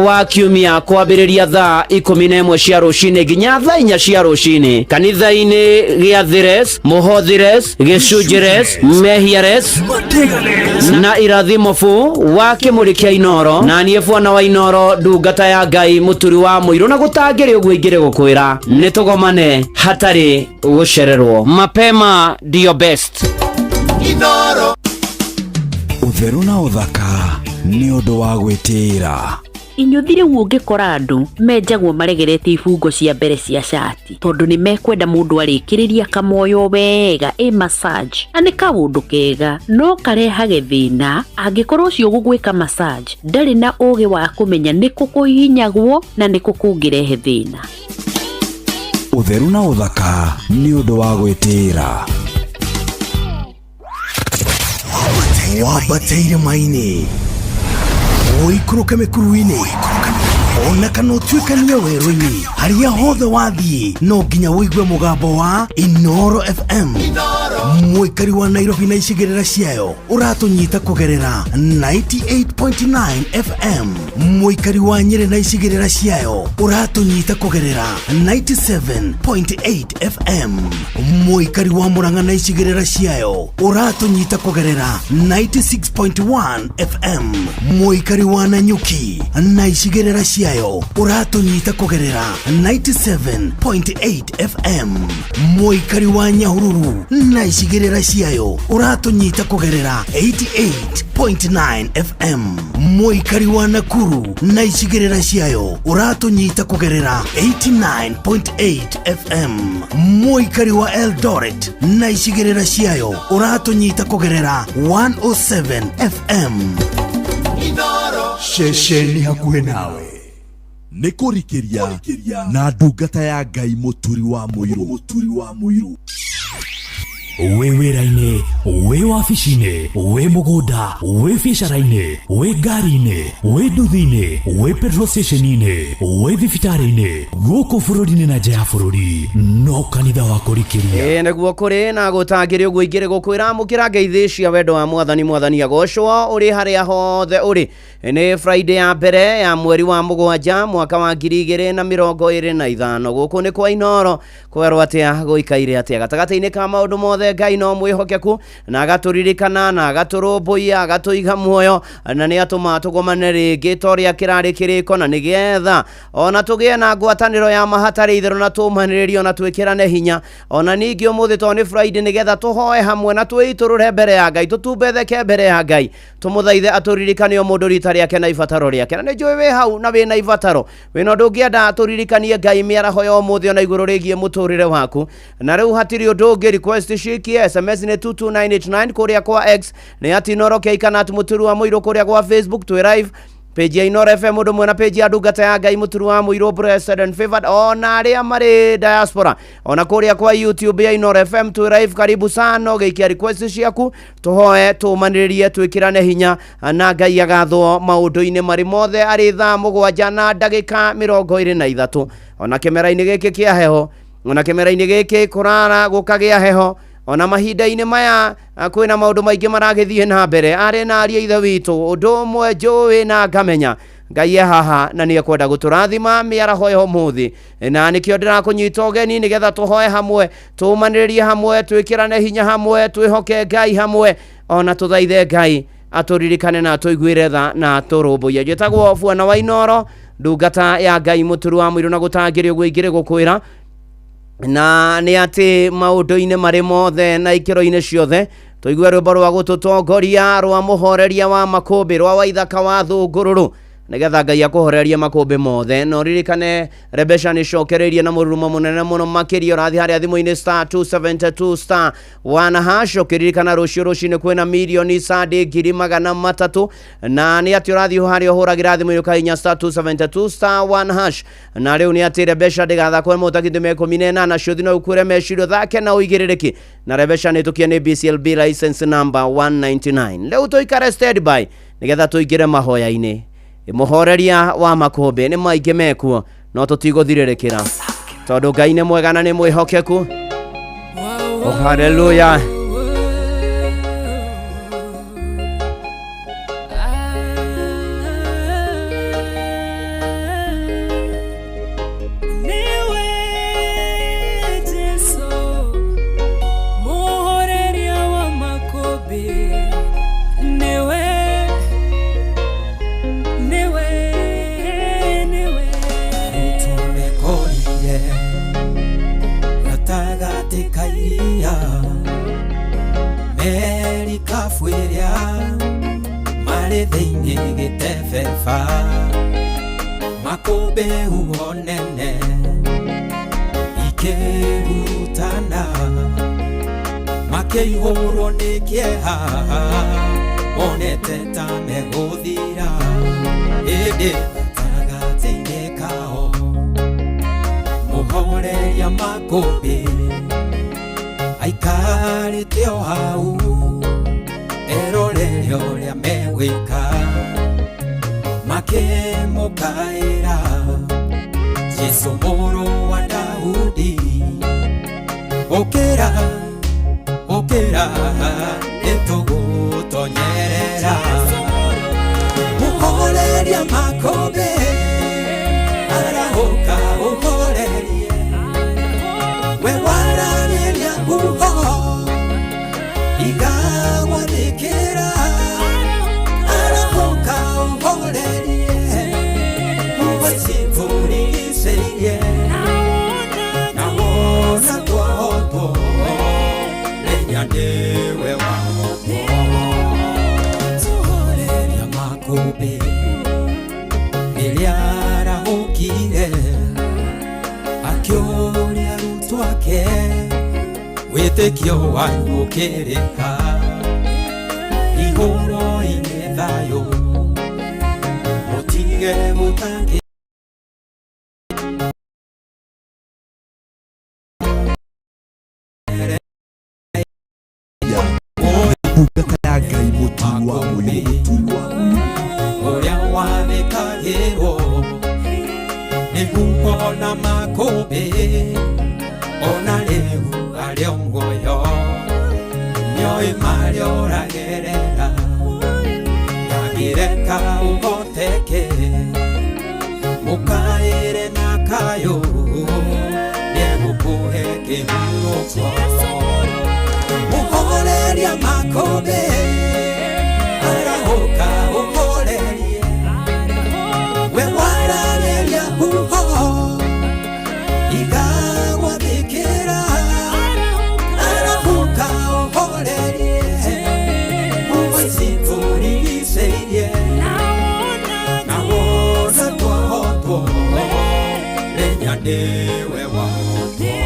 wa kiumia kwambĩrĩria thaa 11 cia rũcinĩ nginya thaa 4 cia rũcinĩ kanitha-inĩ gĩa Thires, Mũhothires, Gĩcunjĩres, Mehiares na Irathimofu wa kĩmũrĩ kĩa Inoro, na niĩ Bwana wa Inoro ndungata ya Ngai mũturi wa mũirũ, na gũtangĩrĩ ũguo ingĩrĩ gũkwĩra nĩ tũgomane hatarĩ gũcererwo. Mapema ndio best. Inoro ũtheru na ũthaka nĩ ũndũ wa gwĩtĩĩra. Inyuthire ũngĩkora andũ menjagwo maregerete ibungo cia mbere cia shati tondũ nĩ mekwenda mũndũ arĩkĩrĩria kamoyo wega massage, na nĩ kaũndũ kega no karehage thĩna angĩkorwo ũcio gũgwĩka massage ndarĩ na ũgĩ wa kũmenya nĩ kũkũhihinyagwo na nĩ kũkũngĩrehe thĩna. Ũtheru na ũthaka nĩ ũndũ wa gwĩtĩĩra. Wambatĩire maini ũikũrũke mĩkuru-inĩ ona kana ũtuĩkanie werũ-inĩ, harĩa hothe wathiĩ no nginya wĩigue mũgambo wa Inoro FM. Mũikari wa Nairobi na icigĩrĩra ciayo ũratũnyita kũgerera 98.9 FM. Mũikari wa Nyĩrĩ na icigĩrĩra ciayo ũratũnyita kũgerera 97.8 FM. Mũikari wa Murang'a na icigĩrĩra ciayo ũratũnyita kũgerera 96.1 FM. Mũikari wa Nanyuki na icigĩrĩra ciayo ũratũnyita kũgerera 97.8 FM. Mũikari wa Nyahururu na icigĩrĩra ciayo ũratũnyita kũgerera 88.9 FM. Mũikari wa Nakuru na icigĩrĩra ciayo ũratũnyita kũgerera 89.8 FM. Mũikari wa Eldoret na icigĩrĩra ciayo ũratũnyita kũgerera 107 FM. Shesheni hakuhĩ nawe nĩ kũrikĩria na ndungata ya Ngai mũturi wa mũirũ. Wĩ wĩra-inĩ, wĩ wabici-inĩ, wĩ mũgũnda, wĩ biacara-inĩ, wĩ ngari-inĩ, wĩ nduthi-inĩ, wĩ petrol station-inĩ, wĩ thibitarĩ-inĩ, gũkũ bũrũri-inĩ na nja ya bũrũri, no kanitha wa kũrikĩria. Nĩguo kũrĩ na gũtangĩrĩ ũguo ingĩrĩ gũkwĩra mũkĩra ngeithi cia wendo wa mwathani agocwo ũrĩ harĩa hothe ũrĩ. Nĩ Friday ya mbere ya mweri wa Mũgwanja mwaka wa 2025. Gũkũ nĩ kwa Inoro, kwerwo atĩa gũikaire atĩa gatagatĩ-inĩ ka maũndũ mothe Ngai no mwĩhokeku na agatũririkana na agatũrũmbũiya agatũiga muoyo na nĩ atũma tũgomane rĩngĩ torĩa kĩrarĩ kĩrĩko, na nĩgetha ona tũgĩe na ngwatanĩro ya mahatarĩ itherũ na tũmanĩrĩrio na twĩkĩrane hinya. Ona ningĩ ũmũthĩ to nĩ Friday nĩgetha tũhoe hamwe na twĩitũrũre mbere ya Ngai, tũtumbetheke mbere ya Ngai, tũmũthaithe atũririkane o mũndũ rita rĩake na ibataro rĩake. Na nĩ njũĩ wĩ hau na wĩna ibataro, wĩna ũndũ ũngĩenda atũririkanie Ngai mĩaraho ya ũmũthĩ ona igũrũ rĩgiĩ mũtũrĩre waku. Na rĩu hatirĩ ũndũ ũngĩ, request SMS nĩ 22989 kũrĩa kwa X nĩ ati Inoro Keikana mũturi wa mũirũ, kũrĩa kwa Facebook twĩ live page ya Inoro FM mũndũ mwena page ya ndungata ya Ngai mũturi wa mũirũ blessed and favored, ona arĩa marĩ diaspora ona kũrĩa kwa YouTube ya Inoro FM twĩ live. Karibu sana ũgĩikia request ciaku, tũhoe tũmanĩrĩrie twĩkĩrane hinya na Ngai agathwo maũndũ-inĩ marĩ mothe arĩ thaa 7 na ndagĩka 23. Ona kĩmera-inĩ gĩkĩ kĩa heho, ona kĩmera-inĩ gĩkĩ kũrara gũkagĩa heho, ona mahinda-inĩ maya kwĩna maũndũ maingĩ maragĩthiĩ na mbere. Arĩ na ariĩ ithe witũ ũndũ ũmwe njũĩ na ngamenya, Ngai haha na nĩ ekwenda gũtũrathima mĩaraho ya ũmũthĩ, na nĩkĩo ndĩrakũnyita ũgeni nĩgetha tũhoe hamwe, tũmanĩrĩrie hamwe, twĩkĩrane hinya hamwe, twĩhoke Ngai hamwe, ona tũthaithe Ngai atũririkane na atũiguĩre tha na atũrũmbũiye. Njĩtagwo Bwana wa Inoro, ndungata ya Ngai mũturi wa mũirũ, na gũtangĩrĩ ũguo ingĩrĩ gũkwĩra na nĩ atĩ maũndũ-inĩ marĩ mothe na ikĩro-inĩ ciothe tũigue rwĩmbo rwa gũtũtongoria rwa mũhoreria wa makũmbĩ rwa Waithaka wa Thũngũrũrũ, nĩgetha Ngai akũhorerie makũmbĩ mothe. No ririkane Rebesha nĩ cokereirie na mũrurumo mũnene mũno makĩria, ũrathiĩ harĩa thimũ-inĩ *272*1# ũkĩririkana rũciũ rũcinĩ kwĩna mirioni sadi 300,000, na nĩ atĩ ũrathiĩ harĩa ũhũragĩra thimũ-inĩ ũkahinya *272*1#. Na rĩu nĩ atĩ Rebesha ndĩgathakwo mũtakithĩ 18 cio thino ũkwĩre mecirio thake na ũigĩrĩrĩki, na Rebesha nĩ tũkie nĩ BCLB license number 199. Rĩu tũikare standby nĩgetha tũingĩre mahoya-inĩ. Mũhoreria wa makũmbĩ nĩ maingĩ mekuo, no tũtigũthirĩrĩkĩra tondũ Ngai nĩ mwega na nĩ mwĩhokeku. Oh, hallelujah. thĩinĩ gĩtebeba makũmbĩ huho nene ikĩhurutana makĩihũrwo nĩ kĩeha monete ta megũthira ĩndĩ gatagatĩ-inĩ kao mũhoreria makũmbĩ aikarĩte o hau erorere ũrĩa megwĩka makĩmũkaĩra Jesũ mũrũ wa Daudi ũkĩra ũkĩra nĩtũgũtonyerera mũhoreria makũmbĩ arahũka ũhorerie we waragĩria huho igagwathĩkĩra arahũka ũhorerie huho citũrigicĩirie na wona twahotwo menya nĩwe wahotwo tũhoreria makũmbĩ rĩrĩa arahũkire akĩũria arutwo ake wĩtĩkio wanyu ũkĩrĩka ihũro-inĩ thayũ mũtige mũtangĩ ũrĩa wathĩkagĩrwo nĩguo na makũmbĩ ona rĩu arĩa muoyo nĩoĩ marĩa ũragerera yagĩreka ũhoteke mũkaĩre na kayũ nĩegũkũhe kĩhurũko mũhoreria makũmbĩ arahũka ũhorerie we waragĩria huho igagwathĩkĩra arahũka ũhorerie huho citũrigicĩirie na wona twahotwo menya nĩwe wahotwo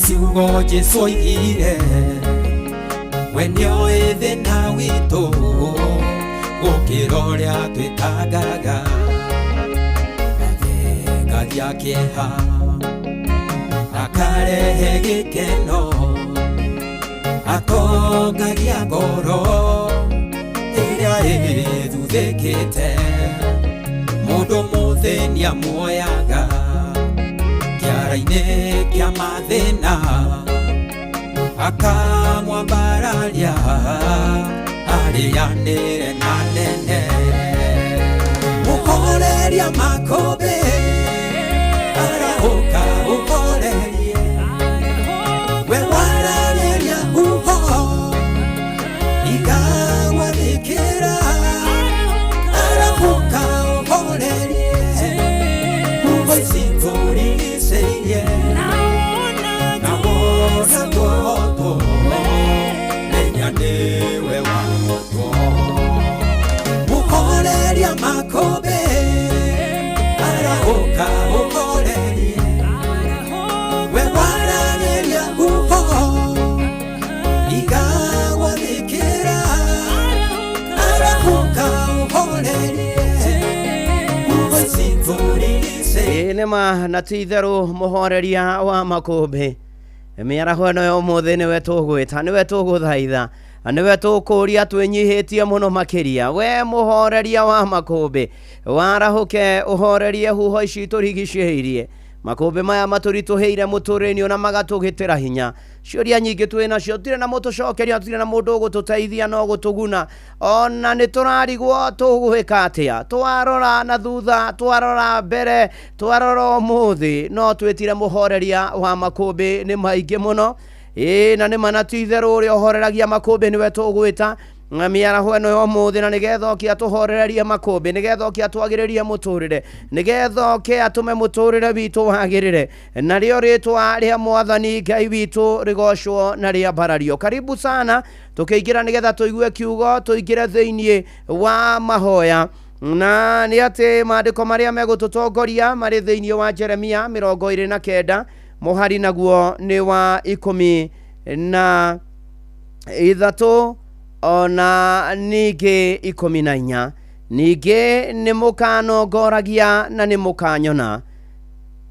ciugo Jesũ oigire we nĩoĩ thĩna witũ gũkĩra ũrĩa twĩtangaga athengagia kĩeha akarehe gĩkeno atongagia ngoro ĩrĩa ĩthuthĩkĩte mũndũ mũthĩnia muoyaga kĩara-inĩ kĩa mathĩna akamwambararia arĩanĩre na nene mũhoreria makũmbĩ arahũka ũhorerie we waragĩria huho igagwathĩkĩra arahũka ũhorerie huho citũrigicĩirie na wona twahotwo menya nĩwe wahotwo mũhoreria makũmbĩ arahũka ũhorerie we waragĩria huho igagwathĩkĩra arahũka ũhorerie huho citũrigicĩirie nĩma na ti itherũ mũhoreria wa makũmbĩ mĩaraho ĩno ya ũmũthĩ nĩwe tũgwĩta nĩwe tũgũthaitha niwe tukuria twinyihitie muno makiria we muhoreria wa makũmbĩ warahuke uhorerie huho ici turigicĩirie makũmbĩ maya maturituheire mũtũrĩni ona magatũgitĩra hinya ciũria nyingĩ twĩna cio tire na mũtũcokeria tire na mũndũ ũgũtũteithia no gũtũguna ona nĩ tũrarigwo tũgwĩka atĩa twarora na thutha twarora mbere twarora ũmũthĩ no twĩtire mũhoreria wa makũmbĩ nĩ maingĩ mũno na nĩ manatitherũ ũrĩa ũhoreragia makũmbĩ nĩwe tũgwĩta miaraho eno y'ũmũthĩ na nĩgetha oke atũhorererie makũmbĩ nĩgetha oke atwagĩrĩrie mũtũrĩre nĩgetha oke atũme mũtũrĩre witũ wagĩrĩre narĩo rĩtwa rĩa mwathani Ngai witũ rĩgocwo na rĩambarario. Karibu sana tũkĩingĩra nĩgetha tũigue kiugo tũingĩre thĩinĩ wa mahoya na nĩ atĩ maandĩko marĩa megũtũtongoria marĩ thĩinĩ wa Jeremia 29 mũhari naguo nĩ wa 13 ona ningĩ 14 ningĩ nĩ mũkanongoragia na nĩ mũkanyona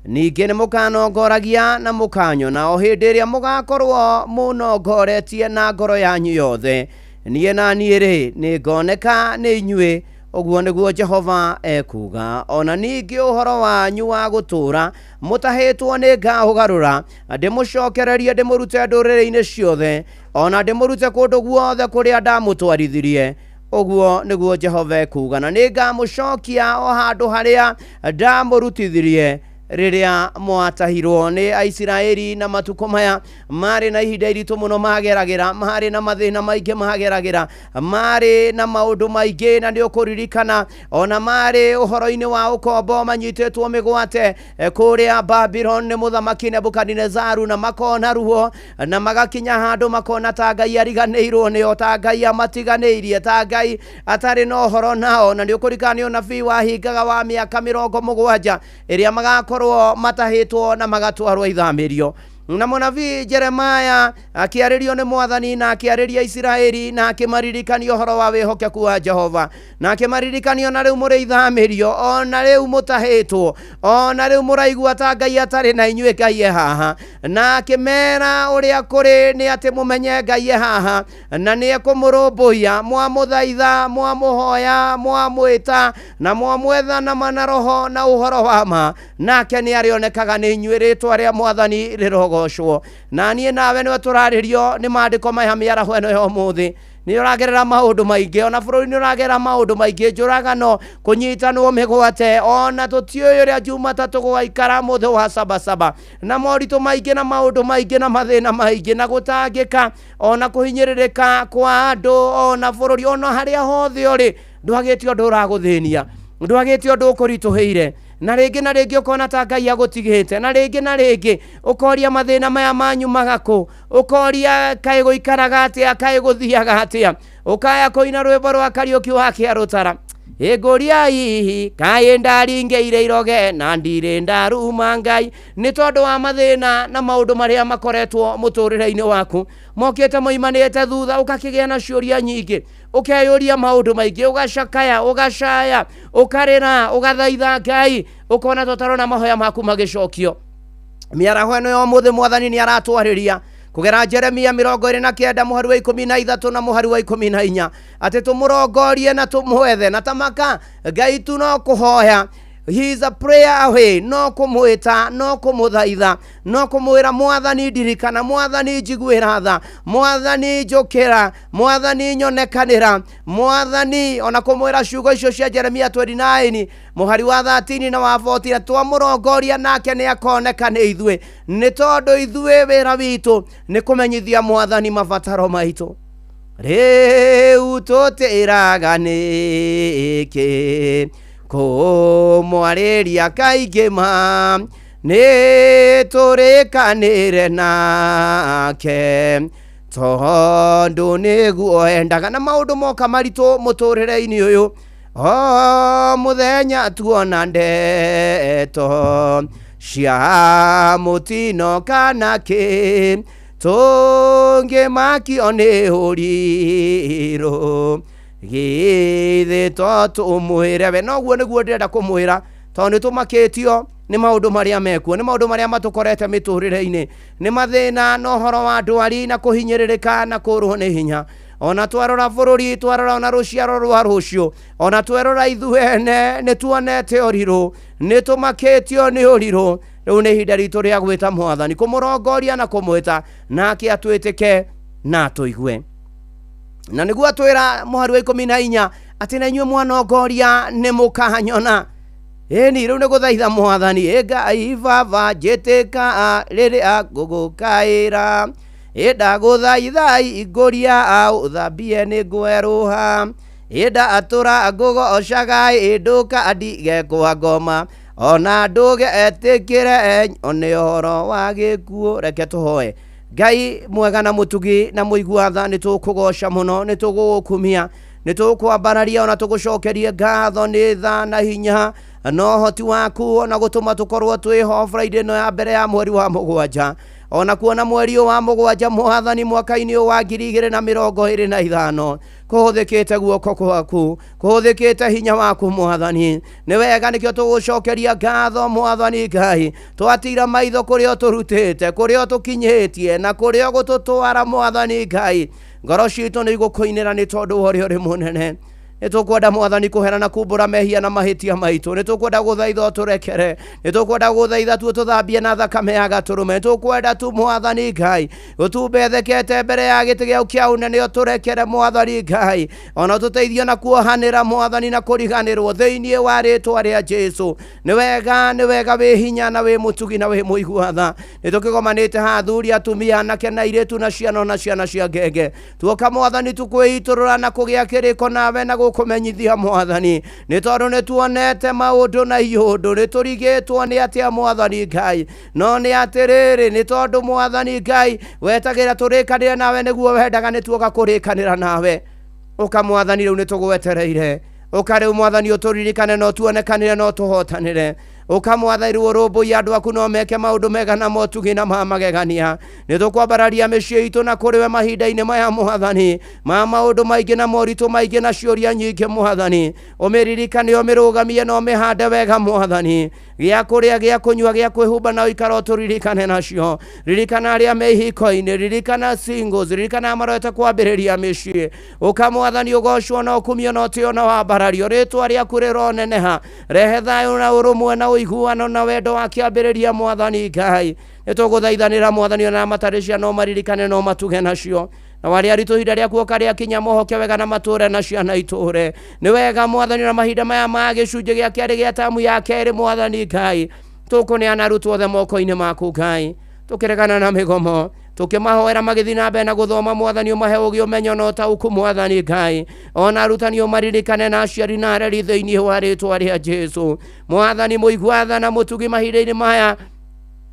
ningĩ nĩ mũkanongoragia na mũkanyona o hĩndĩ ĩrĩa mũgakorwo mũnongoretie na ngoro yanyu yothe niĩ na niĩ rĩ nĩ ngoneka nĩ inyuĩ ũguo nĩguo Jehova ekuga. Ona ningĩ ũhoro wanyu wa gũtũra mũtahĩtwo nĩ ngaũgarũra ndĩmũcokererie ndĩmũrute ndũrĩrĩ-inĩ ciothe ona ndĩmũrute kũndũ guothe kũrĩa ndamũtwarithirie ũguo nĩguo Jehova ekuga na nĩ ngamũcokia o handũ harĩa ndamũrutithirie rĩrĩa mwatahirwo nĩ Aisiraeli na matukũ maya marĩ na ihinda iritũ mũno mageragĩra marĩ na mathĩna maingĩ mageragĩra marĩ na maũndũ maingĩ na nĩ ũkũririkana ona marĩ ũhoro-inĩ wa ũkombo manyitĩtwo mĩgwate kũrĩa Babylon nĩ mũthamaki Nebukadinezaru na makona ruo na magakinya handũ makona ta Ngai ariganĩirwo nĩo ta Ngai amatiganĩirie ta Ngai atarĩ na ũhoro nao na nĩ ũkũririkana nĩ ũnabii wahingaga wa mĩaka 70 ĩrĩa magakorwo matahĩtwo na magatwarwo ithamĩrio na mũnabii Jeremia akĩarĩrio nĩ mwathani na akĩarĩria Isiraeli na akĩmaririkania ũhoro wa wĩhokeku wa Jehova na akĩmaririkania ona rĩu mũrĩ ithamĩrio ona rĩu mũtahĩtwo ona rĩu mũraigua ta Ngai atarĩ na inyuĩ Ngai haha na akĩmera ũrĩa kũrĩ nĩ atĩ mũmenye Ngai haha na nĩ ekũmũrũmbũiya mwamũthaitha mwamũhoya mwamwĩta na mwamwetha na manaroho na ũhoro wa ma nake nĩ arĩonekaga nĩ inyuĩ rĩtwa rĩa mwathani rĩrogo na niĩ nawe nĩwe tũrarĩrio nĩ maandĩko maya mĩaraho ĩno y'ũmũthĩ nĩ ũragerera maũndũ maingĩ ona bũrũri nĩ ũragerera maũndũ maingĩ njũragano kũnyitanwo mĩgwate ona tũtiũĩ ũrĩa Jumatatũ gũgaikara mũthĩ wa Sabasaba na moritũ maingĩ na maũndũ maingĩ na mathĩna maingĩ na gũtangĩka ona kũhinyĩrĩrĩka kwa andũ ona bũrũri ona harĩa hothe ũrĩ ndwagĩte ũndũ ũragũthĩnia ndwagĩte ũndũ ũkũritũhĩire na rĩngĩ ũkona ta Ngai agũtigĩte na rĩngĩ ũkoria mathĩna maya manyu magakũ ũkoria kaĩ gũikaraga atĩa kaĩ gũthiaga atĩa ũkaya kũina rwĩmbo rwa Kariũki wa Kĩarũtara ĩngũriai kaĩ ndaringĩire iroge na ndirĩ ndaruma Ngai nĩ tondũ wa mathĩna na maũndũ marĩa makoretwo mũtũrĩre-inĩ waku mokĩte moimanĩte thutha ũgakĩgĩa na ciũria nyingĩ ũkeyũria maũndũ maingĩ ũgacakaya ũgacaya ũkarĩra ũgathaitha Ngai ũkona tũtarona mahoya maku magĩcokio. Mĩaraho ĩno y'ũmũthĩ mwathani nĩ aratwarĩria kũgera Jeremia 29 mũhari wa 13 na mũhari wa 14 atĩ tũmũrongorie na tũmwethe na tamaka Ngai tu no kũhoya. He is a prayer away no kũmwĩta no kũmũthaitha no kũmwĩra mwathani ndirikana mwathani njiguĩra tha mwathani njũkĩra mwathani nyonekanĩra mwathani ona kũmwĩra ciugo icio cia Jeremia 29 mũhari wa 13 na wa 14 twamũrongoria nake nĩ akoneka nĩ ithuĩ nĩ tondũ ithuĩ wĩra witũ nĩ kũmenyithia mwathani mabataro maitũ rĩu tũtĩraga nĩkĩ kũmwarĩria kaingĩ ma nĩ tũrĩkanĩre nake tondũ nĩguo endaga na maũndũ moka maritũ mũtũrĩre-inĩ ũyũ o mũthenya tuona ndeto cia mũtino kana kĩ tũngĩmakio nĩ ũrirũ gĩthĩ tũmwĩre we noguo nĩguo ndĩrenda kũmwĩra tondũ nĩ tũmakĩtio nĩ maũndũ marĩa mekuo nĩ maũndũ marĩa matũkorete mĩtũrĩre-inĩ nĩ mathĩna na ũhoro wa ndwari na kũhinyĩrĩrĩka na kũrwo nĩ hinya ona twarora bururi twarora ona ruciaro rwa rucio ona twerora ithuene ni tuonete uriru ni tumaketio ni uriru riu ni ihinda ritu ria gwita Mwathani kumurongoria na kumwita nake atwitike na atuigue na niguo atwira muhari wa 14 ati na inyue mwanongoria ni mukanyona eni riu ni guthaitha Mwathani Ngai Baba njitika riria ngugukaira ndaguthaitha inguria uthambie ni ngweruha atura ngugocaga nduka ndige kwa ngoma ona nduge etikire one horo wa gikuo reke tuhoe Ngai mwega na mutugi na muigua tha ni tukugoca muno ni tugukumia ni tukwambararia ona tugucokeria ngatho ni tha na hinya no hoti waku ona gutuma tukorwo twiho Friday no ya mbere ya mweri wa mugwanja ona kuona mweri wa mugwanja Mwathani mwaka-ini wa 2025 kuhuthikite guoko gwaku kuhuthikite hinya waku Mwathani ni wega nikio tugucokeria ngatho Mwathani Ngai twatira maitho kurio turutite kurio tukinyitie na kurio gututwara Mwathani Ngai ngoro citu ni igukuinira ni tondu wori uri munene nitukwenda Mwathani kuherana kumbura mehia na mahitia maitu nitukwenda guthaitha turekere nitukwenda guthaitha tu tuthambie na thakame ya gaturume nitukwenda tu Mwathani Ngai utumbethekete mbere ya giti giau kia unene turekere Mwathani Ngai ona tuteithio na kuohanira Mwathani na kuriganirwo thiini wa ritwa ria Jesu ni wega wi hinya na wi mutugi na wi muiguatha nitukigomanite hathuri atumia anake na iretu na ciana cia ngenge tuoka Mwathani tukwiiturura na kugia kiriko nawe na kumenyithia Mwathani ni tondu ni tuonete maundu na iundu ni turigitwo ni atia Mwathani Ngai no ni atiriri ni tondu Mwathani Ngai wetagira turikanire nawe niguo wendaga ni tuoka kurikanira nawe uka Mwathani riu ni tugwetereire uka riu Mwathani uturirikane no tuonekanire no tuhotanire uka Mwathani riu urumbuia andu aku no meke maundu mega na motugi na magegania ni tukwambararia micii itu na kuriwe mahinda-ini maya Mwathani maundu maingi na moritu maingi na ciuria nyingi Mwathani umiririkane umirugamie no mihande wega Mwathani gia kuria gia kunyua gia kwihumba na ikaro turirikane nacio ririkana aria mehiko-ini ririkana singles ririkana marete kwambiriria micii uka Mwathani ugocwo no kumio no tio no wambarario ritwa ria kuriro neneha rehe thayu na urumwe na uiguano na wendo wa kiambiriria Mwathani Ngai nituguthaithanira Mwathani ona mataricia no maririkane no matuge nacio na wari aritu hinda ria kuoka ria kinya mohoke wega na mature na ciana iture ni wega Mwathani na mahinda maya ma gicunje gia kiari gia tamu ya keri Mwathani Ngai tukuneana rutu othe moko-ini maku Ngai tukiregana na migomo tukimahoera magithina mbere na guthoma Mwathani umahe ugi umenyo no tauku Mwathani Ngai ona arutani umaririkane na aciari na areri thiini wa ritwa ria Jesu Mwathani muiguatha na mutugi mahinda-ini maya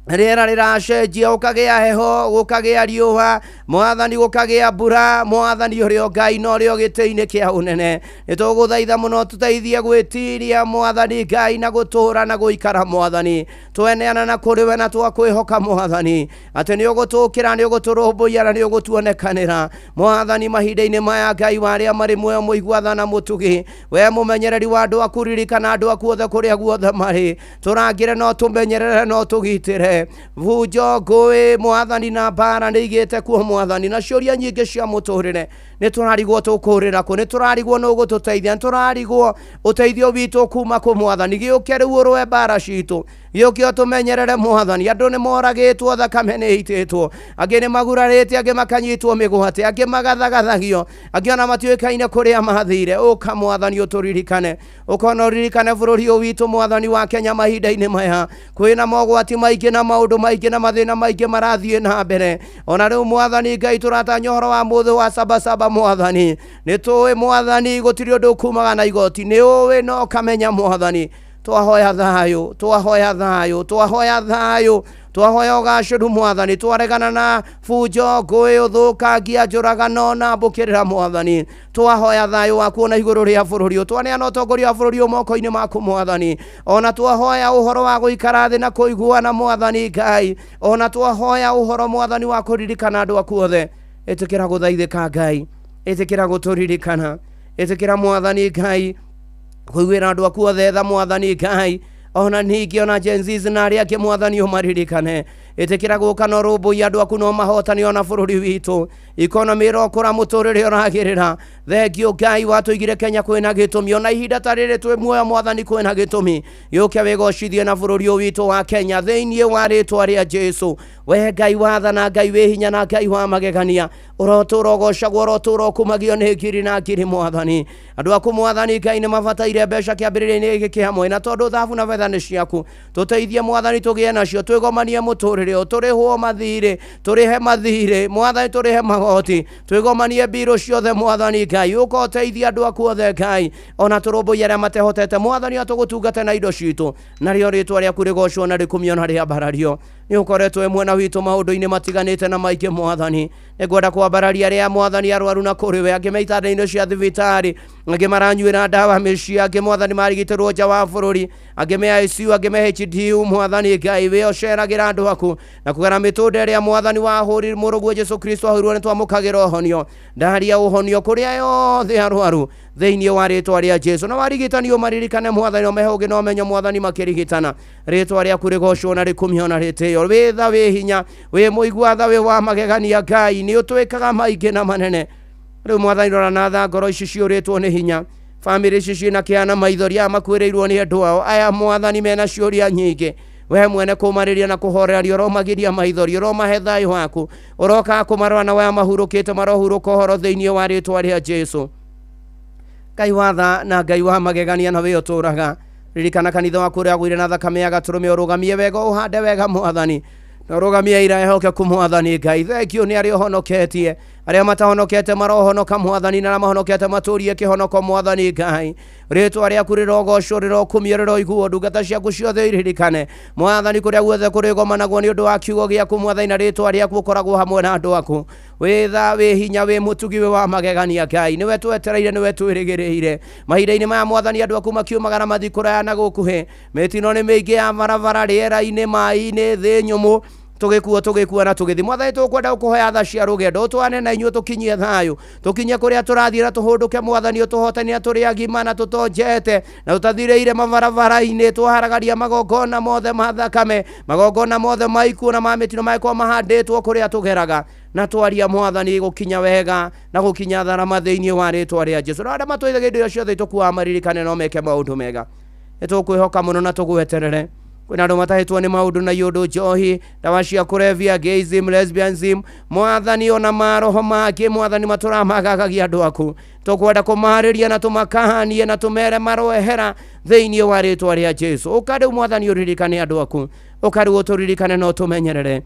riera riracenjia ukagia heho gukagia riua Mwathani gukagia mbura Mwathani urio Ngai no rio giti-ini kia unene nituguthaitha muno tuteithie gwitiria Mwathani Ngai na gutura na guikara Mwathani tweneana na kuriwe na twakwihoka Mwathani ati ni ugutukira ni uguturumbuia na ni ugutuonekanira Mwathani mahinda-ini maya Ngai waria mari muoyo muiguatha na mutugi we mumenyereri wa andu aku ririkana andu aku othe kuria guothe mari turangire no tumenyerere no tugitire vujo ngui Mwathani na mbara ni igite kuo Mwathani na ciuria nyingi cia muturire ni turarigwo tukurira ku ni turarigwo no gututeithia ni turarigwo uteithio witu kuma ku Mwathani giuke riu urwe mbara citu giuke tumenyerere Mwathani andu ni moragitwo thakame ni ititwo angi ni magurarite angi makanyitwo migwate angi magathagathagio angi ona matuikaine kuria mathire uka Mwathani uturirikane ukona uririkane bururi witu Mwathani wa Kenya mahinda-ini maya kwina mogwati maingi na maundu maingi na mathina maingi marathie na mbere ona riu Mwathani Ngai turatanya uhoro wa muthu wa sabasaba Mwathani ni tuwi Mwathani gutiri undu kumaga na igoti ni uwi no kamenya Mwathani twahoya thayu twahoya ugaciru Mwathani twaregana na fujo ngui uthukangia njuragano na mbukirira Mwathani twahoya thayu waku ona iguru ria bururi twaneana utongoria wa bururi moko-ini maku Mwathani ona twahoya uhoro wa guikara thi na kuiguana Mwathani Ngai ona twahoya uhoro Mwathani wa kuririkana andu aku othe itikira guthaithika Ngai itikira guturirikana itikira Mwathani Ngai kuiguira andu aku othe tha Mwathani Ngai ona ningi ona Gen Z na aria ke Mwathani umaririkane itikira guka no rumbuia andu aku no mahotani ona bururi witu economy rokora muturire uragirira thengio Ngai watuigire Kenya kwina gitumi ona ihinda tarire twi muoyo mwathani kwina gitumi yuke wigocithie na bururi witu wa Kenya theinie wa ritwa ria Jesu we Ngai wathana Ngai wi hinya na Ngai wa magegania urotura ugocagwo urotura kumagio ni ngiri na ngiri mwathani andu aku mwathani Ngai ni mabataire mbeca kiambiriria-ini giki hamwe na tondu thabu na betha ni ciaku tuteithie mwathani tugie nacio twigomanie muturire turihwo mathire turihe mathire mwathani turihe magoti twigomanie mbiro ciothe mwathani Ngai ukoteithia andu aku othe Ngai ona turumbuia aria matehotete mwathani atugutungate na indo citu nario ritwa riaku rigocwo na rikumio na riambarario ni ukoretwo mwena witu maundu-ini matiganite na maingi mwathani ngwenda kwambararia aria mwathani arwaru na kuriwe angi meitanda-ini cia thibitari angi maranyuira ndawa micii angi mwathani marigitirwo nja wa bururi angi me ICU angi me HDU mwathani Ngai we oceragira andu aku na kugera mitunde ria mwathani wahuri murugu Jesu Kristo ahurwo ni twamukagira uhonio ndaria uhonio kuria yothe arwaru theinie wa ritwa ria Jesu na warigitanio maririkane mwathani omehoge no menyo mwathani makirigitana ritwa ria kurigocwo na rikumio na ritio witha wi hinya wi muigwatha wi wa magegania Ngai ni utwikaga maingi na manene riu mwathani rora na tha ngoro ici ciuritwo ni hinya family ici ciina kiana maithoria makwireirwo ni andu ao aya mwathani mena ciuria nyingi we mwene kumariria na kuhoreria romagiria maithori romahe thayo waku uroka kumarwa na we mahurukite marohuruka horo theinie wa ritwa ria Jesu Ngai watha na Ngai wa magegania na we uturaga ririkana kanitha waku ria gwire na thakame ya gaturume urugamie wega uhande wega mwathani na urugamie ira ehoke kumwathani Ngai thengio ni aria honoketie aria matahonokete marohonoka mwathani na mahonokete maturie kihonoko mwathani Ngai ritwa riaku rirogocwo rirokumio riroiguo ndungata ciaku ciothe iririkane mwathani kuria guothe kurigomanagwo ni undu wa kiugo giaku mwathani na ritwa riaku ukoragwo hamwe na andu aku witha wi hinya wi mutugi wi wa magegania Ngai niwe twetereire niwe twirigiriire mahinda-ini maya mwathani andu aku makiumaga na mathikura na gukuhi mitino ni mingi ya barabara riera-ini mai-ini thi nyumu tugikua na tugithi mwathani tukwenda kuhoya tha cia rugendo twane na inyu tukinyie thayo tukinye kuria turathira tuhunduke mwathani utuhotania turi agima na tutonjete na tutathireire mabarabara-ini twaharagaria magongona mothe mathakame magongona mothe maiku na mamitino maikwa mahanditwo kuria tugeraga na twaria mwathani gukinya wega na gukinya tharama theinie wa ritwa ria Jesu na matwithagia indo ciothe tukua maririkane no meke maundu mega tukwihoka muno na tugweterere kwina andu matahitwo ni maundu na yundu njohi ndawa cia kurevia gayism lesbianism mwathani ona maroho make mwathani maturamagagagia andu aku tukwenda kumariria na tumakahanie na tumere maroehera theinie wa ritwa ria Jesu ukari mwathani uririkane andu aku ukari uturirikane no tumenyerere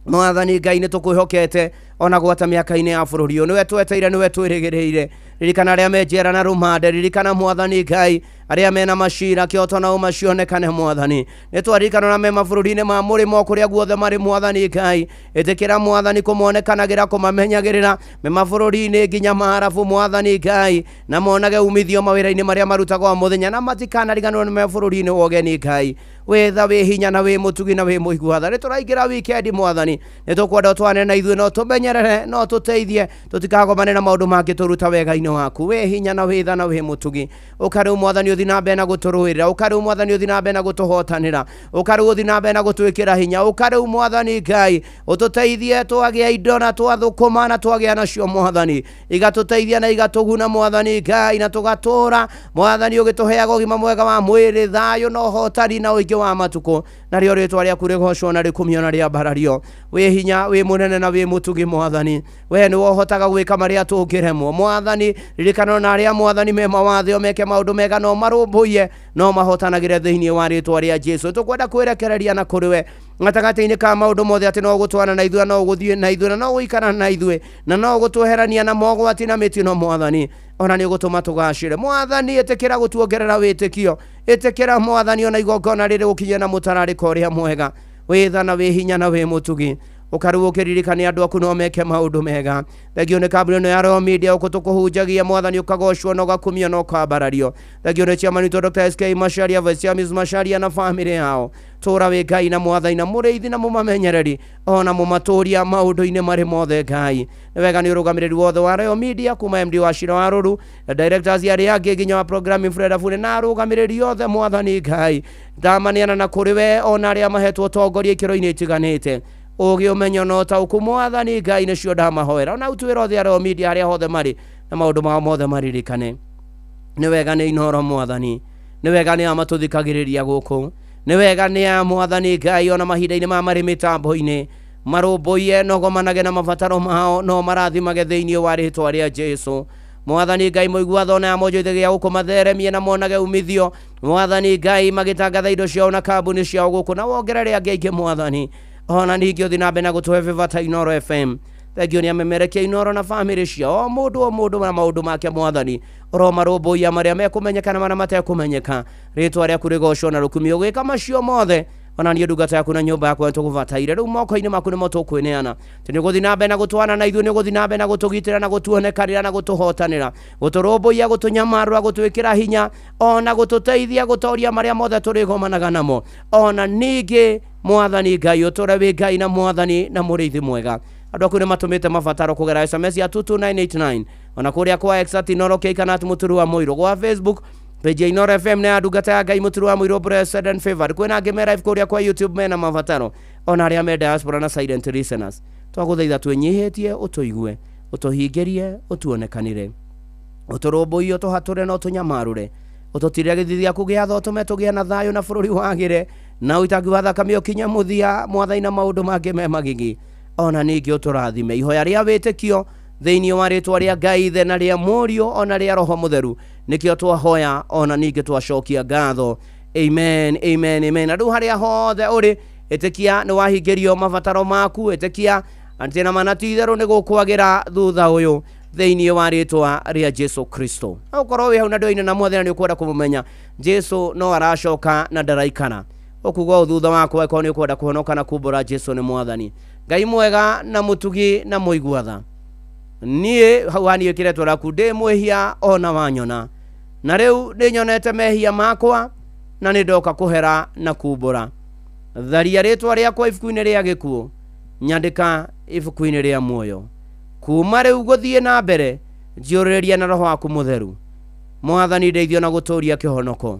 mwathani Ngai ni tukwihokete ona gwata miaka-ini ya bururi niwe tweteire niwe twirigiriire ririkana aria menjera na rumande ririkana mwathani Ngai aria mena macira kioto na umacionekane mwathani nitwaririkana na me mabururi-ini ma murimo kuria guothe mari mwathani Ngai itikira mwathani kumonekanagira kumamenyagirira me mabururi-ini nginya maharabu mwathani Ngai na monage umithio mawira-ini maria marutagwo muthenya na matikanariganwo ni mabururi-ini wogeni Ngai witha wi hinya na wi mutugi na wi muiguatha nituraingira weekend mwathani nitukwenda twane na ithuĩ no tumenyerere no tuteithie tutikagomane na maundu mangi turuta wega-ini waku wi hinya na wi tha na wi mutugi ukari mwathani uthi na mbere na guturuirira ukari mwathani uthi na mbere na gutuhotanira ukari uthi na mbere na gutwikira hinya ukari mwathani Ngai ututeithie twagia indo na twathukuma na twagia nacio mwathani igatuteithia na igatuguna mwathani Ngai na tugatura mwathani ugituheaga ugima mwega wa mwiri thayo no hotari na uingi wa matuko nario ritwa riaku rigocwo na rikumio na riambarario wi hinya wi munene na wi mutugi mwathani we ni wohotaga gwika maria tungiremwo mwathani ririkana na aria mwathani me mawathe o meke maundu mega no marumbuie no mahotanagire theinie wa ritwa ria Jesu tukwenda kwirekereria na kuriwe gatagati-ini ka maundu mothe ati no gutwana na ithuĩ no guthie na ithuĩ no guikara na ithuĩ na no gutweherania na mogwati na mitino mwathani ona ni gutuma tugacire mwathani itikira gutuongerera witikio itikira mwathani ona igongona riri gukinya na mutarariko ria mwega witha na wi hinya na wi mutugi ukaruo kiririkania andu aku no meke maundu mega. Thengio ni kambuni ya Royal Media ukutukuhunjagia mwathani ukagoshwo no gakumio no kabarario. Thengio ni chairman to Dr. SK Macharia, Vice Miss Macharia na family yao. Tura we Ngai na mwathani na muriithi na mumamenyereri ona mumaturia maundu-ini mari mothe Ngai. Ni wega ni urugamiriri wothe wa Royal Media kuma MD wa Shira wa Ruru, directors yari angi nginya wa programming Fred Afune na arugamiriri yothe mwathani Ngai. Ndamaniana na kuri we ona aria mahetwo tongoria ikiro-ini itiganite. Ogi umenyo no ta ukumwathani Ngai nicio ndamahoera ona utwira othe Royal Media aria hothe mari na maundu mao mothe maririkane. Ni wega ni inoro mwathani, ni wega ni amatuthikagiriria guku, ni wega ni a mwathani Ngai ona mahinda-ini ma mari mitambo-ini marumbuie nogomanage na mabataro mao no marathimage thiini wa ritwa ria Jesu. Mwathani Ngai muigua thona ya mojo itegia guku matheremie na monage umithio. Mwathani Ngai magitangatha indo ciao na kambuni ciao guku na wongerere angi aingi mwathani. Ona ningi uthi na mbere na gutuhe vivata Inoro FM. Thengio ni amemerekia Inoro na family ciao mundu na maundu make mwathani oro marumbuia maria mekumenyeka na matekumenyeka. Ritwa ria kurigocwo na rukumio gwika macio mothe ona ni ndungata yaku na nyumba yaku tukuvataire riu moko-ini maku nimo tukwineana tini guthi na mbere na gutwana na ithuĩ ni guthi na mbere na gutugitira na gutuonekanira na gutuhotanira guturumbuia gutunyamarura gutwikira hinya ona gututeithia gutoria maria mothe turigomanaga namo ona ningi mwathani Ngai uture wi Ngai na mwathani na muriithi mwega. Andu aku ni matumite mabataro kugera SMS ya 22989 ona kuria kwa Exat Inoro Keikanat Muturu wa Muiro kwa Facebook page Inoro FM na ndungata ya Ngai Muturu wa Muiro Blessed and Favored kwina ngime live kuria kwa YouTube mena mabataro ona aria me diaspora na silent listeners twaguthaitha twenyihitie utuigue utuhingerie utuonekanire uturumbuie utuhature no tunyamarure ututire githithia kugia tho tume tugia na thayo na bururi wagire na uitangi wa thakame ukinya muthia mwathani na maundu mange me magigi ona ningi uturathime ihoya ria witikio thiini wa ritwa ria Ngai Ithe na ria Murio ona ria Roho Mutheru nikio twahoya ona ningi twacokia ngatho. Amen, amen, amen. Andu haria hothe uri itikia ni wahingirio mabataro maku itikia antina manati itheru ni gukwagira thutha uyu thiini wa ritwa ria Jesu Kristo. Ukorwo wi hau na ndoine na mwathani ni ukwenda kumumenya Jesu no aracoka na ndaraikana ukugwa thutha wako eko ni ukwenda kuhonoka na kumbura Jesu ni mwathani Ngai mwega na mutugi na muiguatha nie hawani kiretwo raku ndi mwehia ona wanyona na riu ndi nyonete mehia makwa na ni ndoka kuhera na kumbura tharia ritwa riakwa ibuku-ini ria gikuo nyandika ibuku-ini ria muoyo kuma riu guthie na mbere njiuriria na Roho waku Mutheru mwathani ndeithio na guturia kihonoko.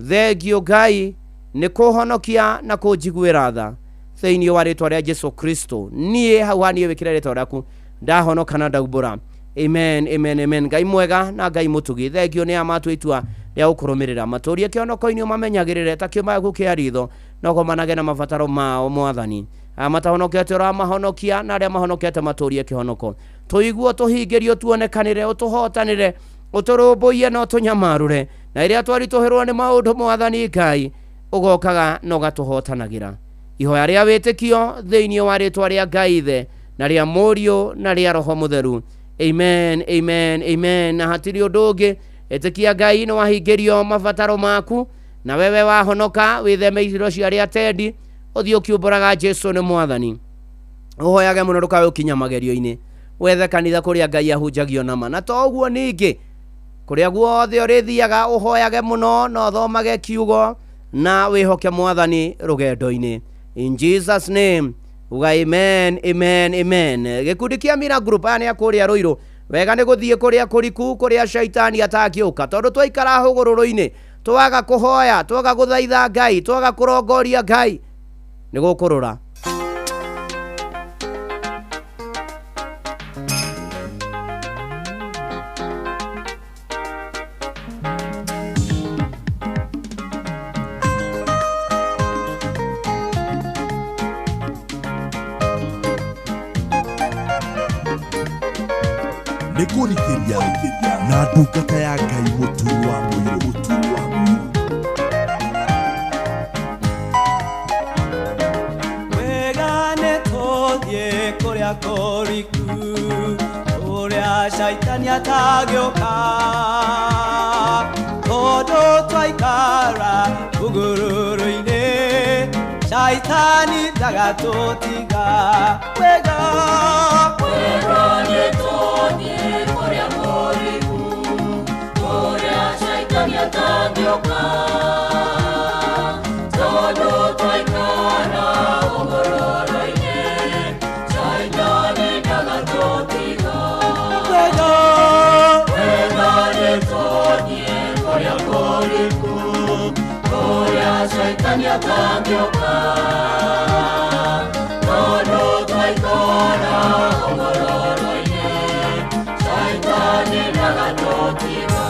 Thengio Ngai ni kuhonokia na kunjiguira tha thiini wa ritwa ria Jesu Kristo nie hawani wikire ritwa riaku ndahonoka na ndaumbura. Amen, amen, amen. Ngai mwega na Ngai mutugi thengio ni amatu itua ria ukurumirira maturie kionoko-ini mamenyagirire ta kiuma yaku kia ritho no gomanage na mabataro mao mwathani amatahonokete ora mahonokia na aria mahonokete maturie kihonoko tuiguo tuhingerio tuonekanire utuhotanire uturumbuie no tunyamarure na iria twari tuhirwo ni maundu mwathani Ngai ugokaga no gatuhotanagira ihoya ria witikio thiini wa ritwa ria Ngai Ithe na ria Murio na ria Roho Mutheru. Amen, amen, amen. Na hatiri undu ungi itikia Ngai no wahingirio mabataro maku na wewe wahonoka witheme iciro cia ria tendi uthio kiumburaga Jesu ni mwathani uhoyage muno ndukawe ukinya magerio-ini wethe kanitha kuria Ngai ahunjagio nama na to uguo ningi kuria guothe urithiaga uhoyage muno no thomage kiugo na wihoke mwathani rugendo-ini in Jesus name uga amen, amen, amen. Gikundi kia Mira Group aya ni akuria Ruiru wega ni guthie kuria kuriku kuria shaitani atakiuka tondu twaikara hugururu-ini twaga kuhoya twaga guthaitha Ngai twaga kurongoria Ngai ni gukurura Nikurikiria na ndungata ya Ngai Muturu wa Muiro wega nĩ tũthiĩ kũrĩa kũriku kũrĩa shaitani atagĩũka tondũ twaikara hũgũrũrũ-inĩ shaitani ndagatotiga wega nĩtũthiĩ kũrĩa kũriku kũrĩa shaitani atangĩũka tondũ twaikara ũhoro-inĩ shaitani ndagatũtiga wega nĩtũthiĩ kũrĩa kũriku kũrĩa shaitani atangĩũka tondũ twaikara ũhoro-inĩ shaitani ndagatũtiga.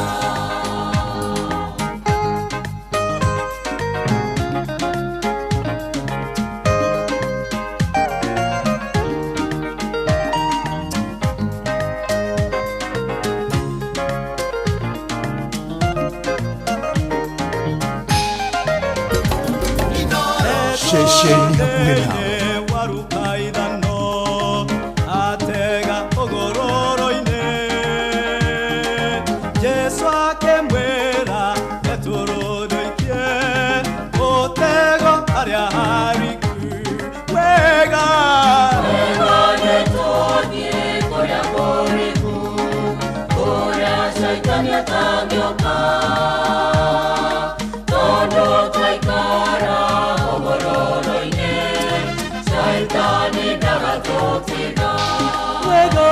Shesheni hakuhĩ nawe. waruka ithano atega ũgũrũrũ-inĩ Jesu akĩmwĩra nĩtũrũthũikie ũtego harĩa hariku wega nĩtũthiĩ kũrĩa kũriku kũrĩa shaitani atangĩũka tondũ twaikara ũhoro-inĩ shaitani ndagatũtiga wega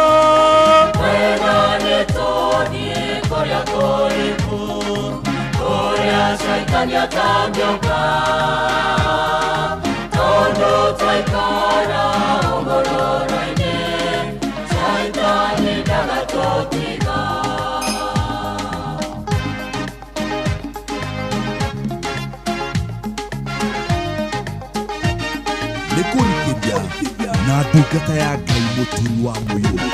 nĩtũthiĩ kũrĩa kũriku kũrĩa shaitani atangĩũka tondũ twaikara ũhoro-inĩ shaitani ndagatũtiga. Nĩ kũrikĩria na ndungata ya Ngai mũturi wa mũiyũro.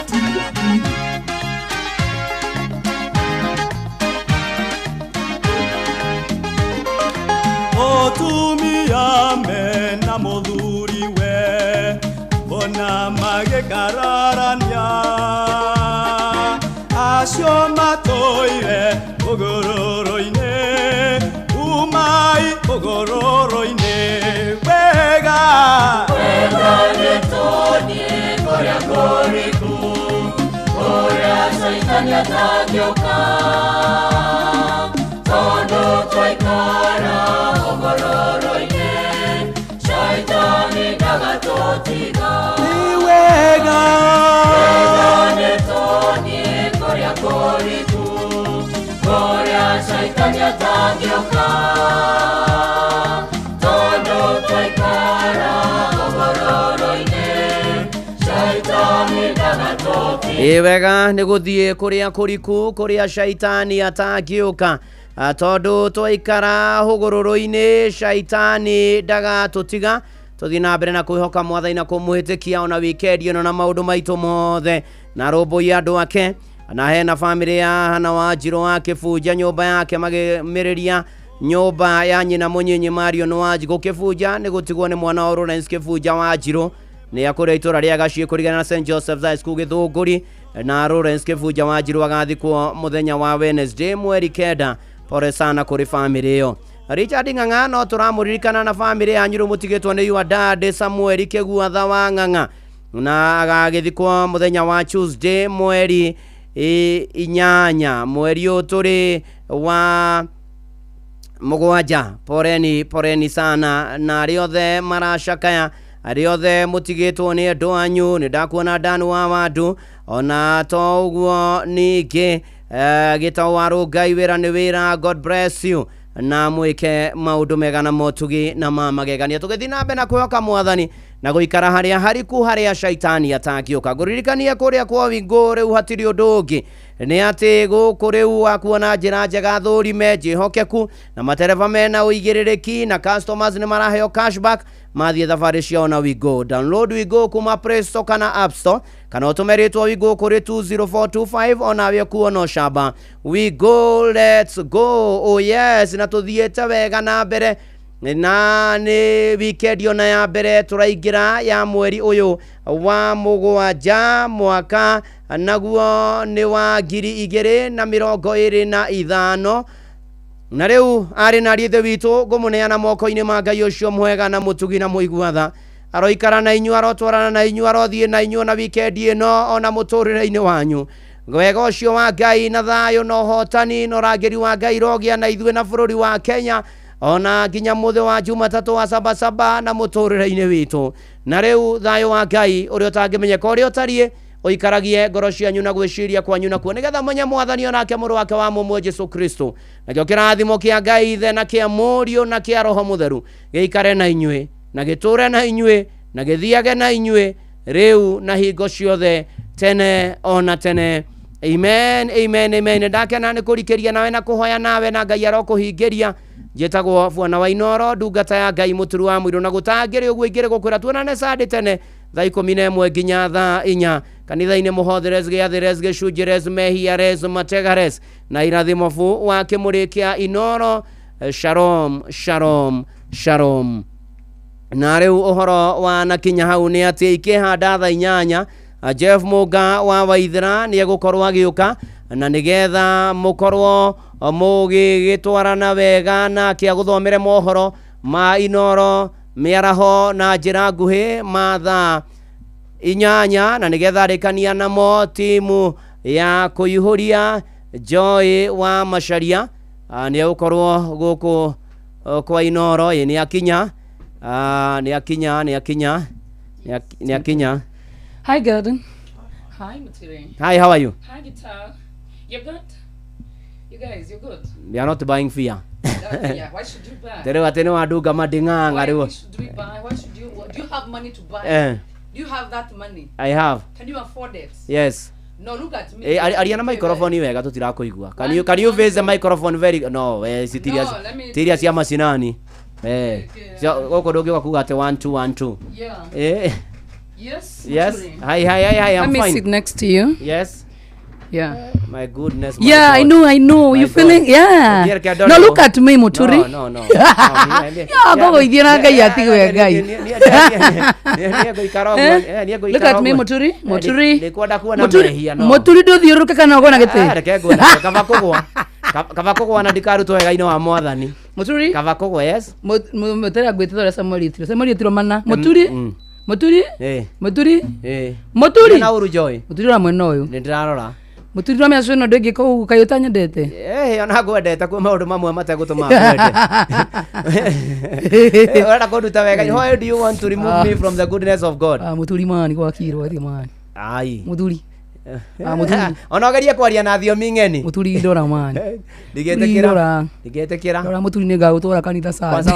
Otumia mena mũthuriwe mbona magĩkararania acio matũire ũgũrũrũ-inĩ umai ũgũrũrũ-inĩ wega nĩtũthiĩ kũrĩa kũriku kũrĩa shaitani atangĩũka tondũ twaikara ũhoro-inĩ shaitani ndagatũtiga wega nĩtũthiĩ kũrĩa kũriku kũrĩa shaitani atangĩũka tondũ twaikara ũhoro-inĩ shaitani ndagatũtiga wega nĩ gũthiĩ kũrĩa kũriku kũrĩa shaitani atangĩũka tondũ twaikara hũgũrũrũ-inĩ shaitani ndagatũtiga. Tũthiĩ na mbere na kwĩhoka Mwathani na kũmũhĩtĩkia ona wikendi ĩno na maũndũ maitũ mothe na rũmbũiya andũ ake na hena bamĩrĩ ya Hana Wanjirũ wa Kĩbunja nyũmba yake magĩmĩrĩria nyũmba ya nyina mũnyinyi Marion Wanjigũ Kĩbunja nĩ gũtigwo nĩ mwana wa Lawrence Kĩbunja Wanjirũ nĩ akũrĩa itũra rĩa Gaciĩ kũrigana na St Joseph's High School Gĩthũngũri na Lawrence Kĩbunja Wanjirũ agathikwo mũthenya wa Wednesday mweri 9. Pore sana kũrĩ bamĩrĩ ĩyo. Richard Ng'ang'a no tũramũririkana na bamĩrĩ yanyu mũtigĩtwo nĩ your dad Samuel Kĩguatha wa Ng'ang'a na agagĩthikwo mũthenya wa Tuesday mweri 8 mweri ũyũ tũrĩ wa mũgwanja. Poreni sana na arĩa othe maracakaya arĩa othe mũtigĩtwo nĩ andũ anyu nĩ ndakuona Dan wa Wandu ona to ũguo ningĩ gĩtaũ wa Rũngai wĩra nĩ wĩra. God bless you na mwĩke maũndũ mega na motugi na magegania. Tũgĩthiĩ na mbere na kwĩhoka Mwathani na gũikara harĩa hariku harĩa shaitani atangĩũka. Ngũririkanie kũrĩa kwa Wingo rĩu hatirĩ ũndũ ũngĩ nĩ atĩ gũkũ rĩu wakuona njĩra njega thũrime njĩhokeku na matereba mena ũigĩrĩrĩki na customers nĩ maraheo cashback mathiĩ thabarĩ ciao na Wingo. Download Wingo kuma Play Store kana App Store kana ũtũme rĩtwa Wingo kũrĩ 20425 onawe kuona ũcamba. Wingo, let's go. Oh yes, na tũthiĩte wega na mbere na nĩ weekend ona ya mbere tũraingĩra ya mweri ũyũ wa mũgwanja mwaka naguo nĩ wa 2025 na riu ari na riithe witu ngumuneana moko-ini ma Ngai ucio mwega na mutugi na muiguatha aroikara na inyu arotwarana na inyu arothie na inyu na weekend ino ona muturire-ini wanyu wega ucio wa Ngai na thayo no hotani no rangeri wa Ngai rogia na ithue na bururi wa Kenya ona nginya muthe wa Jumatatu wa Sabasaba na muturire-ini witu na riu thayo wa Ngai uri utangimenyeka uri utarie oikaragie ngoro cianyu na gwiciria kwanyu na kuo nigetha menye mwathani onake mũrũ wake wa mũmwe Jesu Kristo nakĩo kĩrathimo kĩa Ngai ithe na kĩa mũriũ na kĩa roho mũtheru gĩikare na inyuĩ na gĩtũre na inyuĩ na gĩthiage na inyuĩ rĩu na hingo ciothe tene ona tene. Amen, amen, amen. Ndakena nĩ kũrikĩria nawe na kũhoya nawe na Ngai arokũhingĩria. Njĩtagwo Bwana wa Inoro, ndungata ya Ngai mũturu wa mũirũ na gũtangĩrĩ ũguo ingĩrĩ gũkwĩra tuonane Sunday tene thaa 11 nginya thaa 4 kanitha-inĩ Mũhotheres Gĩathĩres Gĩcunjĩres Mehiares Mategares na irathimo fu wa kĩmũrĩ kĩa Inoro. Shalom, shalom, shalom. Na rĩu ũhoro wa nakinya hau nĩ atĩ ikĩhanda thaa 8 Jeff Mũnga wa Waithĩra nĩ egũkorwo agĩũka na nĩgetha mũkorwo mũgĩgĩtwarana wega na kĩa gũthomere mohoro ma Inoro mĩaraho na njĩra nguhĩ ma thaa 8 na nĩgetha arĩkania namo timu ya kũihũria Joy wa Macharia nĩ egũkorwo gũkũ kwa Inoro nĩ akinya. Hi, Gordon. Hi, Mutiri. Hi, how are you? Hi, Guitar. You're good? You guys, you're good? We are not buying fear. Yeah, why should you buy? Tere watene waduga madinganga Why rewo. should we buy? Why should you? Do you have money to buy? Do you have that money? I have. Can you afford it? Yes. No, look at me. Ariana microphone wega tutirakuigua. Can you face the microphone very no, serious. Serious ya masinani. Goko ndungiuka kuga ate 1 2 1 2. Yeah. Yes. Yes. Hi, I'm fine. Let me sit next to you. Yes. Yeah. My goodness. Yeah, I know. You feeling? Yeah. No, look at me, Muturi. No. Yeah, gogo idira Ngai atigwe Ngai. Look at me, Muturi. Muturi nduthiuruke kana ugona giti. Kava kugwa na ndikaruto wega ino wa mwathani. Muturi. Kava kugwa, yes. Mutera gwitithora Samuel itiro mana. Muturi? Na uru Joy. Muturi wa mwena uyu. Ndirarora. Muturi wa mĩacu ĩno ndĩngĩ kũu kaĩ ũtanyendete. Ona ngwendete kwa maũndũ mamwe mategũtũma ngwende. Ora kũnduta wega. How do you want to remove me from the goodness of God? Muturi mani gwakirwo athi mani. Ai. Muturi. Ona geria kwaria na thiomi ng'eni. Muturi ndora mani. Ndigetekera. Ndora Muturi nĩ ngagũtwara kanitha sana. Kwanza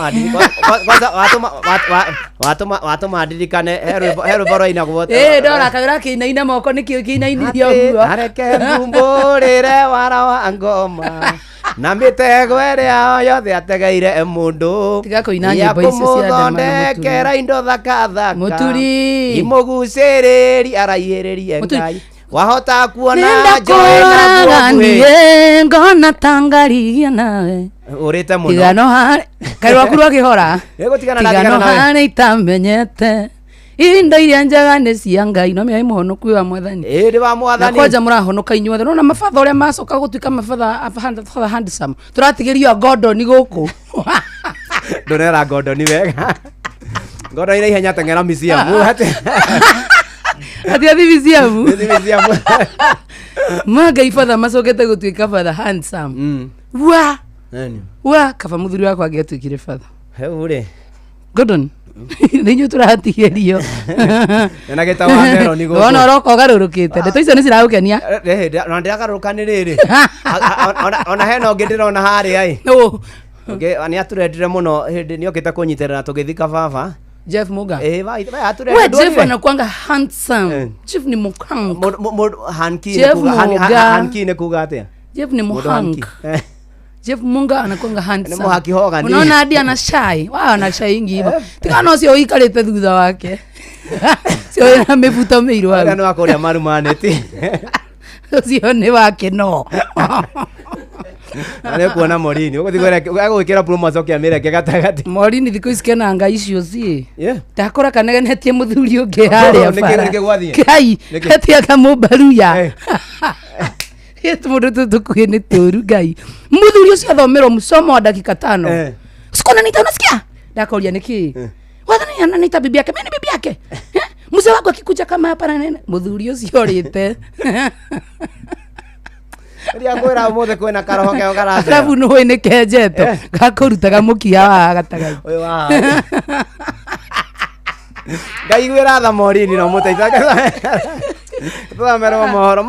watũma ndirikane heru baro ina gũbota. Ndora kawĩra kĩinaina moko nĩkĩo kĩinainithio huo. Areke mbũmbũrĩre wara wa ngoma na mĩtego ĩrĩa yothe ategeire mũndũ. Tiga kũina nyĩmbo icio cia ndema thondekera indo thaka thaka. Muturi. Imũgucĩrĩri araihĩrĩrie Ngai. Wahota kuona Joy na gwakuĩ ngona tangarigia nawe urite muno tigano harĩ kaĩ waku rwakĩhora tigano harĩ itamenyete indo iria njega nĩ cia Ngai no mĩai mũhonoku wa mwathani ĩrĩ wa mwathani na kwanja mũrahonoka inyuothe nona mabatha ũrĩa macoka gũtuĩka mabatha handsome tũratigĩrio Gordon gũkũ ndonera Gordon wega Gordon ina ihenya teng'era misiamu Atia divisiamu. Maga ifadha macokete gũtuĩka father handsome. Wa kaba muthuri wakwa angĩatuĩkire father. Heure. Gordon. Nĩnyuĩ tũratigĩrio. Na gĩtawa mero ni gũkũ. Ona roko garũrũkĩte. Ndeto icio nĩ ciragũkenia. Na ndĩragarũrũka nĩ rĩrĩ. Ona hena ũngĩ ndĩrona harĩa Okay, ani aturendire muno hindi ni okita kunyiterera tugithika baba. Jeff Mũnga. Vai aturendire. Jeff anakuanga handsome. Jeff ni mukank. Hanki ne kuga atia. Jeff ni muhank. Jeff Mũnga anakuanga handsome. Ni muhaki hoga ni. Unaona hadi ana shy. Ana shy ingi hivyo. Tikano sio ikalete thutha wake. Sio amevuta mĩirũ wake. Kana wakoria marumaneti. Sio ni wake no. Ale kuona Morini agwikira promo acokia mireke gatagati Morini thikũ ici kena nga icio ci takora kanegenetie muthuri ũngĩ harĩa bara kai hetia kamũmbaruya Mundu tutukuye ni turu ngai. Muthuri ucio athomerwo msomo wa dakika 5. Sikona nita unasikia? Ndakoria niki. Wathani ananiita bibi yake. Mimi ni bibi yake. Mzee wangu akikuja kama hapa na nene. Muthuri ucio rite. Ria kwira umuthe kwina karoho keo karaje. Rabu no ene kejeto. Gakurutaga mukia wa gatagai. Oy wa. Ngaigwira tha morini no muteithaga. Twamero mohoro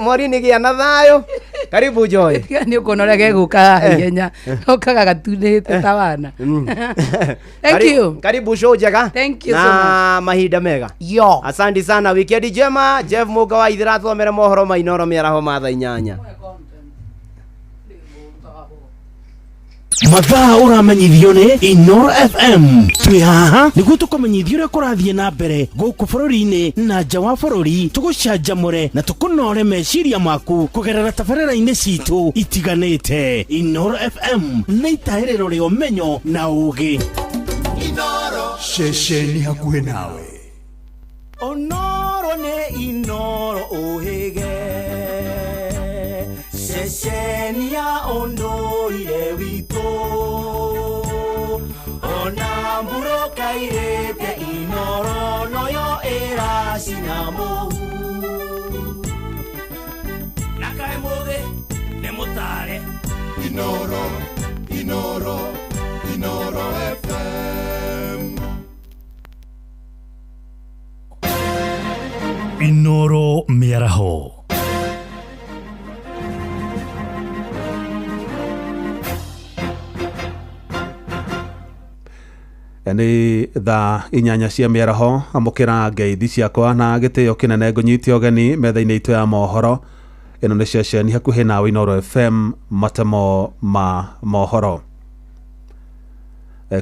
morini gia na thayo. Karibu Joy. Ni ukonoria geguka ihenya. Okaga gatunite tawana. Thank you. Karibu show njega. Thank you so much. Mahinda mega. Yo. Asante sana weekend njema. Jeff Muga wa ithira twamere mohoro ma Inoro miaraho ma tha 8. Mathaa uramenyithio ni Inoro FM. Twi haha niguo tukumenyithio uria kurathie na mbere guku bururi-ini na nja wa bururi, tugucanjamure na tukunore meciria maku kugerera tabarĩra-inĩ citu itiganĩte. Inoro FM nĩ itahĩrĩro rĩa ũmenyo na ũũgĩ. Inoro ceceni hakuhĩ nawe. Onoro nĩ Inoro ũhĩge, ceceni ya ũndũire witũ. Ona mburo kairĩte Inoro noyo ĩracina mũhu. Na kaĩ mũthĩ nĩ mũtare. Inoro, Inoro, Inoro FM. Inoro miaraho. Ni tha 8 cia miaraho amukira ngeithi ciakwa na gitio kinene ngunyitio geni metha-ini itu ya mohoro. Ino ni ceceni hakuhi nawe Inoro FM, matemo ma mohoro.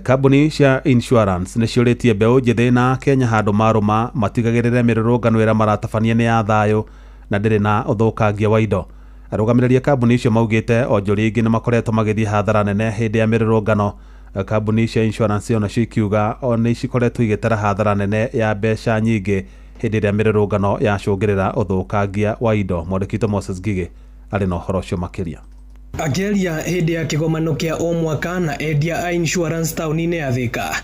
Kambuni cia insurance ni ciuritie mbeu njithi na Kenya handu maruma matigagirire mirurungano ira maratabania ni ya thayo na ndiri na uthukangia wa indo. Arũgamĩrĩri kambuni icio maugite onjori ingi ni makoretwo magithie hathara nene hindi ya mirurungano. Kambuni cia insurance ona cikiuga oni cikoretwo igitera hathara nene ya mbeca nyingi hindi ya mirurungano ya cungirira uthukangia wa indo. Mwandĩkĩtwo Moses Gigi ari na ũhoro ũcio makĩria. Akeria hindi ya kigomano kia o mwaka na endia a insurance tauni-inĩ ya Thika.